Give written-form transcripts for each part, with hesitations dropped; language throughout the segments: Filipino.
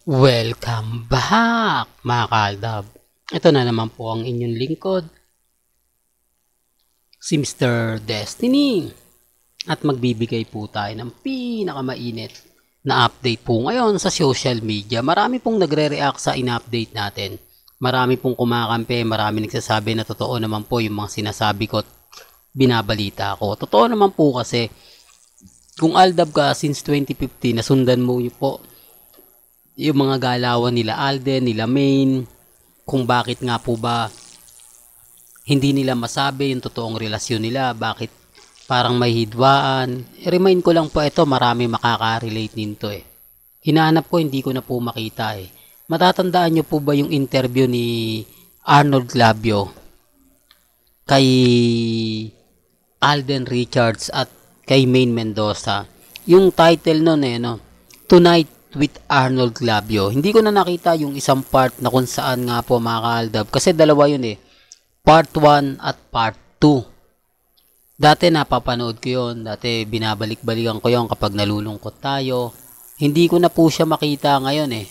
Welcome back mga kaaldab. Ito na naman po ang inyong lingkod, si Mr. Destiny. At magbibigay po tayo ng pinakamainit na update po ngayon sa social media. Marami pong nagre-react sa in-update natin. Marami pong kumakampi, marami nagsasabi na totoo naman po yung mga sinasabi ko at binabalita ko. Totoo naman po kasi kung Aldab ka since 2015, nasundan mo yun po yung mga galawan nila Alden, nila Maine, kung bakit nga po ba hindi nila masabi yung totoong relasyon nila, bakit parang may hidwaan. I-remind ko lang po ito, marami makaka-relate nito eh. Hinahanap ko, hindi ko na po makita eh. Matatandaan nyo po ba yung interview ni Arnold Clavio kay Alden Richards at kay Maine Mendoza? Yung title nun eh, no? Tonight with Arnold Clavio. Hindi ko na nakita yung isang part na kung saan nga po mga kaaldab. Kasi dalawa yun eh. Part 1 at part 2. Dati napapanood ko yun. Dati binabalik-balikan ko yun kapag nalulungkot tayo. Hindi ko na po siya makita ngayon eh.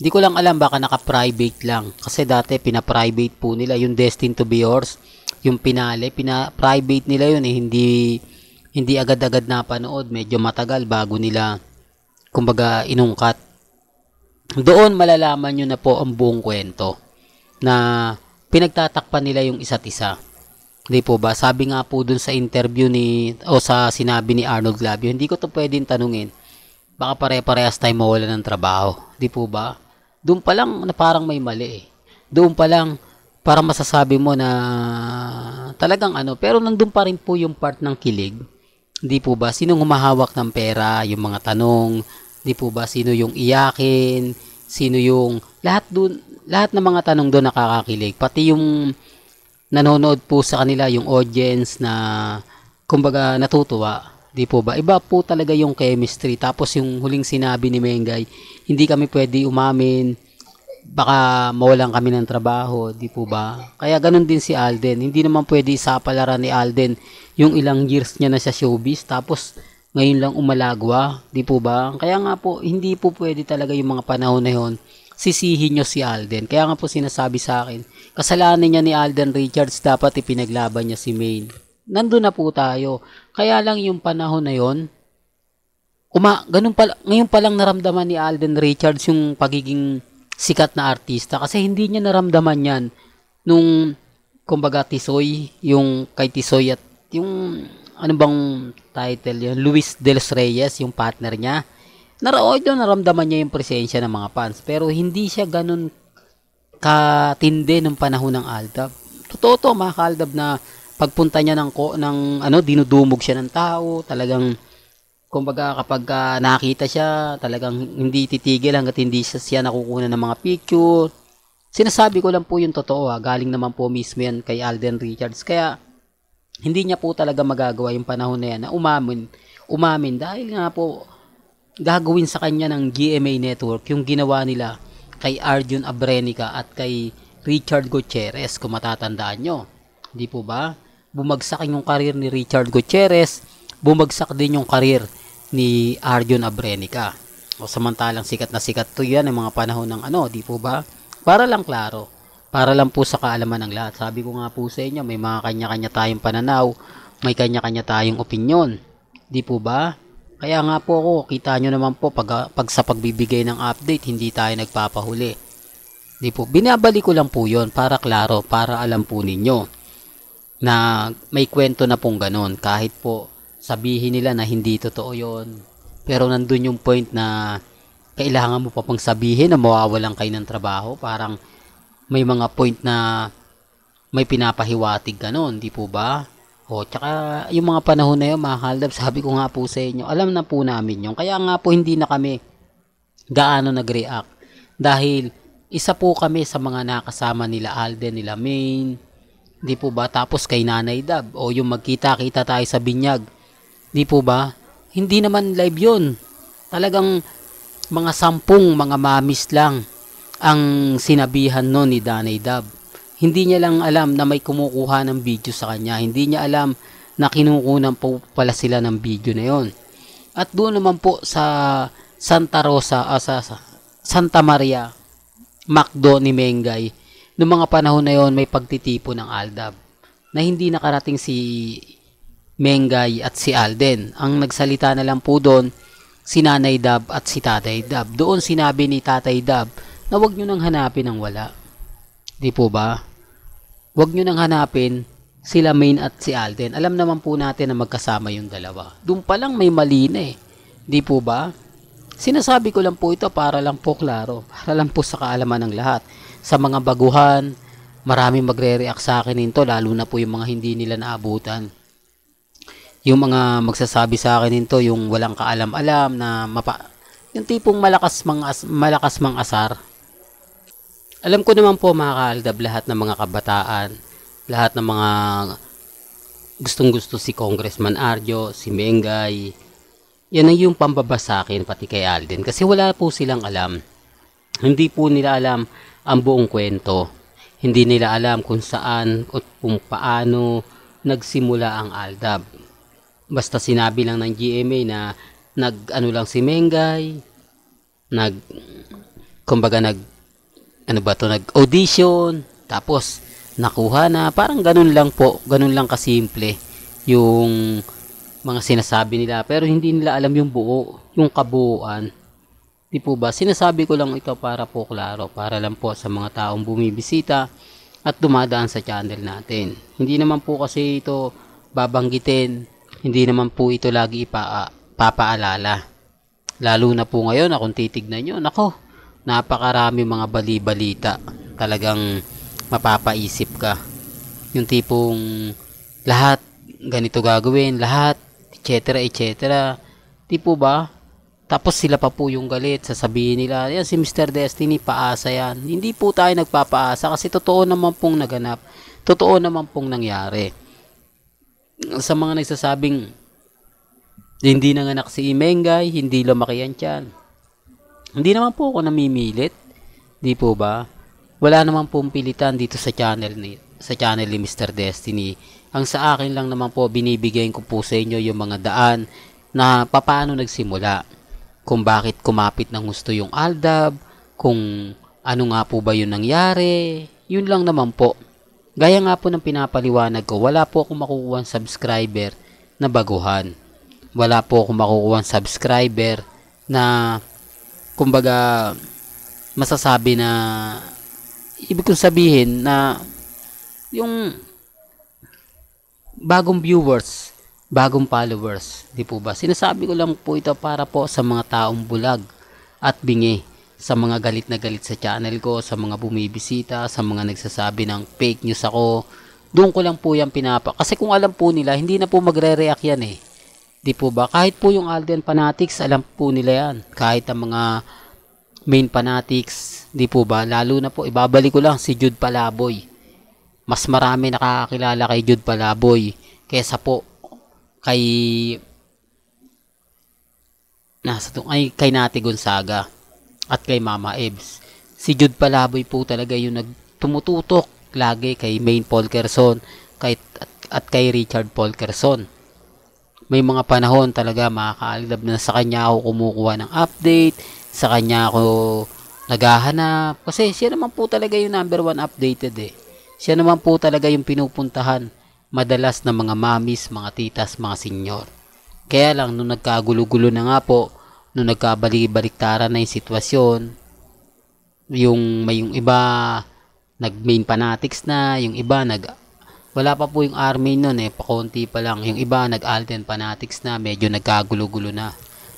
Hindi ko lang alam, baka naka-private lang. Kasi dati pina-private po nila yung Destined to be Yours. Yung pinale, pina-private nila yun eh. Hindi agad-agad napanood. Medyo matagal bago nila kumbaga inungkat. Doon malalaman nyo na po ang buong kwento na pinagtatakpan nila yung isa't isa. Hindi po ba? Sabi nga po dun sa interview sa sinabi ni Arnold Clavio, hindi ko to pwedeng tanungin. Baka pare-parehas tayo mawala ng trabaho. Hindi po ba? Doon pa lang na parang may mali eh. Doon pa lang para masasabi mo na talagang pero nandun pa rin po yung part ng kilig. Hindi po ba? Sinong humahawak ng pera? Yung mga tanong. Hindi po ba? Sino yung iyakin? Sino yung... Lahat ng mga tanong doon nakakakilig. Pati yung nanonood po sa kanila, yung audience na kumbaga natutuwa. Hindi po ba? Iba po talaga yung chemistry. Tapos yung huling sinabi ni Mengay, hindi kami pwede umamin. Baka mawalan kami ng trabaho, di po ba? Kaya ganun din si Alden. Hindi naman pwede isapalaran ni Alden yung ilang years niya na sa showbiz, tapos ngayon lang umalagwa, di po ba? Kaya nga po, hindi po pwede talaga yung mga panahon na yun, sisihin nyo si Alden. Kaya nga po sinasabi sa akin, kasalanan niya ni Alden Richards, dapat ipinaglaban niya si Maine. Nandun na po tayo. Kaya lang yung panahon na yun, ngayon pa lang naramdaman ni Alden Richards yung pagiging sikat na artista, kasi hindi niya naramdaman yan nung kumbaga Tisoy, yung kay Tisoy at yung ano bang title yun, Luis de los Reyes, yung partner niya. Naramdaman niya yung presensya ng mga fans, pero hindi siya ganun katindi nung panahon ng Aldab. Totoo to mga kaaldab, na pagpunta niya dinudumog siya ng tao, talagang kumbaga kapag nakita siya, talagang hindi titigil hanggat hindi siya nakukuha ng mga picture. Sinasabi ko lang po yung totoo galing naman po mismo yan kay Alden Richards. Kaya hindi niya po talaga magagawa yung panahon na yan na umamin dahil nga po gagawin sa kanya ng GMA Network yung ginawa nila kay Arjun Abrenica at kay Richard Gutierrez, kung matatandaan nyo. Hindi po ba? Bumagsak yung karir ni Richard Gutierrez, bumagsak din yung karir ni Arjun Abrenica. O samantalang sikat na sikat to yan ng mga panahon ng di po ba? Para lang klaro, para lang po sa kaalaman ng lahat. Sabi ko nga po sa inyo, may mga kanya-kanya tayong pananaw, may kanya-kanya tayong opinyon. Di po ba? Kaya nga po ako, kita nyo naman po pag sa pagbibigay ng update, hindi tayo nagpapahuli. Di po, binabalik ko lang po yon para klaro, para alam po ninyo na may kwento na pong ganun. Kahit po sabihin nila na hindi totoo yon, pero nandun yung point na kailangan mo pa pang sabihin na mawawalan kayo ng trabaho. Parang may mga point na may pinapahiwatig ganun, di po ba? O, tsaka yung mga panahon na yun, mga kaaldab, sabi ko nga po sa inyo, alam na po namin yun. Kaya nga po hindi na kami gaano nag-react. Dahil isa po kami sa mga nakasama nila Alden, nila Maine, di po ba? Tapos kay Nanay Dab, o yung magkita-kita tayo sa binyag, di po ba? Hindi naman live yun. Talagang mga 10 mga mamis lang ang sinabihan no ni Nanay Dab. Hindi niya lang alam na may kumukuha ng video sa kanya. Hindi niya alam na kinukunan po pala sila ng video na yon. At doon naman po sa Santa Rosa, Santa Maria, Macdo ni Mengay. Noong mga panahon na yon may pagtitipo ng Aldab na hindi nakarating si Mengay at si Alden. Ang nagsalita na lang po doon si Nanay Dab at si Tatay Dab. Doon sinabi ni Tatay Dab na wag nyo nang hanapin ang wala. Di po ba? Wag nyo nang hanapin sila Main at si Alden. Alam naman po natin na magkasama yung dalawa. Doon pa lang may mali na eh. Di po ba? Sinasabi ko lang po ito para lang po klaro. Para lang po sa kaalaman ng lahat. Sa mga baguhan, marami magre-react sa akin nito, lalo na po yung mga hindi nila naabutan. Yung mga magsasabi sa akin nito, yung walang kaalam-alam na yung tipong malakas mang asar. Alam ko naman po mga kaaldab, lahat ng mga kabataan, lahat ng mga gustong-gusto si Congressman Arjo, si Mengay, yan ang yung pambaba sa akin pati kay Alden kasi wala po silang alam. Hindi po nila alam ang buong kwento. Hindi nila alam kung saan o kung paano nagsimula ang Aldab. Basta sinabi lang ng GMA na nag-ano lang si Mengay, nag-audition, tapos nakuha na, parang ganun lang po, ganun lang kasimple yung mga sinasabi nila, pero hindi nila alam yung buo, yung kabuuan. Di po ba? Sinasabi ko lang ito para po klaro, para lang po sa mga taong bumibisita at dumadaan sa channel natin. Hindi naman po kasi ito babanggitin, hindi naman po ito lagi papaalala. Lalo na po ngayon, kung titignan nyo, nako, napakarami mga bali-balita. Talagang mapapaisip ka. Yung tipong lahat ganito gagawin, lahat, etc. etc. Di po ba? Tapos sila pa po yung galit, sasabihin nila, yan si Mr. Destiny, paasa yan. Hindi po tayo nagpapaasa kasi totoo naman pong naganap. Totoo naman pong nangyari. Sa mga nagsasabing, hindi nanganak si Mengay, hindi lumaki yan tiyan. Hindi naman po ako namimilit. Di po ba? Wala naman pong pilitan dito sa channel ni Mr. Destiny. Ang sa akin lang naman po, binibigay ko po sa inyo yung mga daan na paano nagsimula. Kung bakit kumapit ng gusto yung Aldab, kung ano nga po ba yung nangyari, yun lang naman po. Gaya nga po ng pinapaliwanag ko, wala po akong makukuha subscriber na baguhan. Wala po akong makukuha subscriber na, kumbaga, masasabi na, ibig kong sabihin na, yung bagong viewers, bagong followers, di po ba? Sinasabi ko lang po ito para po sa mga taong bulag at bingi, sa mga galit na galit sa channel ko, sa mga bumibisita, sa mga nagsasabi ng fake news ako. Doon ko lang po yan kasi kung alam po nila, hindi na po magre-react yan eh. Di po ba? Kahit po yung Alden Fanatics, alam po nila yan. Kahit ang mga main fanatics, di po ba? Lalo na po, ibabalik ko lang si Jude Palaboy. Mas marami nakakakilala kay Jude Palaboy kesa po kay Nati Gonzaga at kay Mama Ebs. Si Jude Palaboy po talaga yung nagtumututok lagi kay Main Polkerson at kay Richard Polkerson. May mga panahon talaga makakaalab na sa kanya ako kumukuha ng update, sa kanya ako naghahanap kasi siya naman po talaga yung number 1 updated eh. Siya naman po talaga yung pinupuntahan madalas na mga mamis, mga titas, mga senyor. Kaya lang, nung nagkagulo-gulo na nga po, nung nagkabalik-baliktaran na yung sitwasyon, may yung iba nag-main fanatics na, yung iba wala pa po yung army nun eh, pakonti pa lang. Yung iba nag-Alden fanatics na, medyo nagkagulo-gulo na.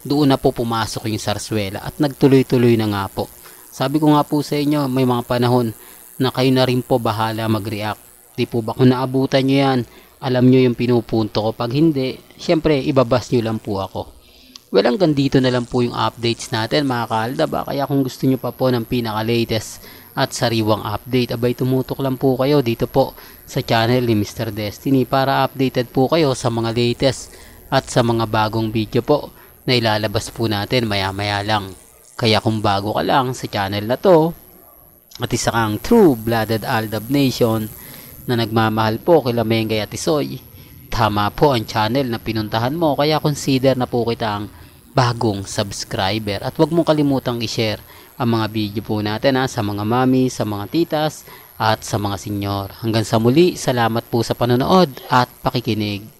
Doon na po pumasok yung Sarsuela at nagtuloy-tuloy na nga po. Sabi ko nga po sa inyo, may mga panahon na kayo na rin po bahala mag-react. Di po ba? Kung naabutan nyo yan, alam nyo yung pinupunto ko. Pag hindi, syempre, ibabas nyo lang po ako. Well, hanggang dito na lang po yung updates natin, mga kaaldab. Kaya kung gusto nyo pa po ng pinaka-latest at sariwang update, abay tumutok lang po kayo dito po sa channel ni Mr. Destiny para updated po kayo sa mga latest at sa mga bagong video po na ilalabas po natin maya-maya lang. Kaya kung bago ka lang sa channel na to, at isa kang true-blooded Aldab Nation na nagmamahal po kila Mengay at Tisoy, tama po ang channel na pinuntahan mo, kaya consider na po kitang bagong subscriber. At huwag mong kalimutang i-share ang mga video po natin sa mga mami, sa mga titas, at sa mga senyor. Hanggang sa muli, salamat po sa panonood at pakikinig.